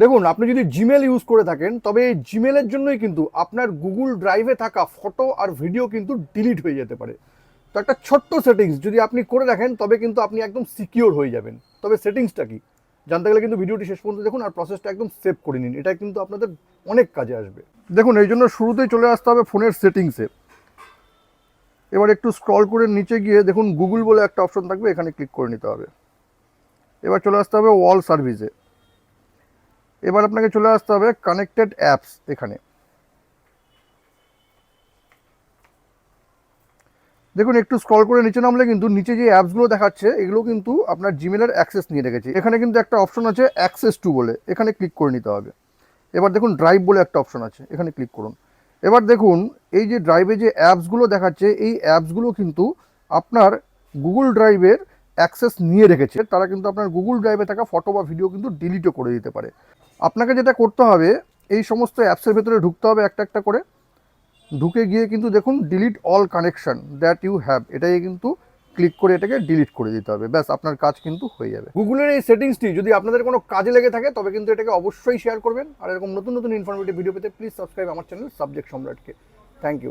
দেখুন, আপনি যদি জিমেল ইউজ করে থাকেন তবে এই জিমেলের জন্যই কিন্তু আপনার গুগল ড্রাইভে থাকা ফটো আর ভিডিও কিন্তু ডিলিট হয়ে যেতে পারে। তো একটা ছোট্ট সেটিংস যদি আপনি করে রাখেন তবে কিন্তু আপনি একদম সিকিওর হয়ে যাবেন। তবে সেটিংসটা কি জানতে গেলে কিন্তু ভিডিওটি শেষ পর্যন্ত দেখুন আর প্রসেসটা একদম সেভ করে নিন, এটা কিন্তু আপনাদের অনেক কাজে আসবে। দেখুন, এই জন্য শুরুতেই চলে আসতে হবে ফোনের সেটিংসে। এবার একটু স্ক্রল করে নিচে গিয়ে দেখুন গুগল বলে একটা অপশন থাকবে, এখানে ক্লিক করে নিতে হবে। এবার চলে আসতে হবে ওয়াল সার্ভিসে। এবার আপনাকে চলে আসতে হবে কানেক্টেড অ্যাপস। এখানে দেখুন একটু স্ক্রল করে নিচে নামলে কিন্তু নিচে যে অ্যাপসগুলো দেখাচ্ছে এগুলো কিন্তু আপনার জিমেলের অ্যাক্সেস নিয়ে রেখেছে। এখানে কিন্তু একটা অপশন আছে অ্যাক্সেস টু বলে, এখানে ক্লিক করে নিতে হবে। এবার দেখুন ড্রাইভ বলে একটা অপশন আছে, এখানে ক্লিক করুন। এবার দেখুন এই যে ড্রাইভে যে অ্যাপসগুলো দেখাচ্ছে এই অ্যাপসগুলো কিন্তু আপনার গুগল ড্রাইভের অ্যাক্সেস নিয়ে রেখেছে। তারা কিন্তু আপনার গুগল ড্রাইভে থাকা ফটো বা ভিডিও কিন্তু ডিলিটও করে দিতে পারে। আপনাকে যেটা করতে হবে এই সমস্ত অ্যাপসের ভেতরে ঢুকতে হবে একটা একটা করে। ঢুকে গিয়ে কিন্তু দেখুন delete all connection that you have, এটাই কিন্তু ক্লিক করে এটাকে ডিলিট করে দিতে হবে। ব্যাস আপনার কাজ কিন্তু হয়ে যাবে। গুগলের এই সেটিংসটি যদি আপনাদের কোনো কাজে লেগে থাকে তবে কিন্তু এটাকে অবশ্যই শেয়ার করবেন। আর এরকম নতুন নতুন ইনফরমেটিভ ভিডিও পেতে প্লিজ সাবস্ক্রাইব আমার চ্যানেল সাবজেক্ট সম্রাটকে। Thank you.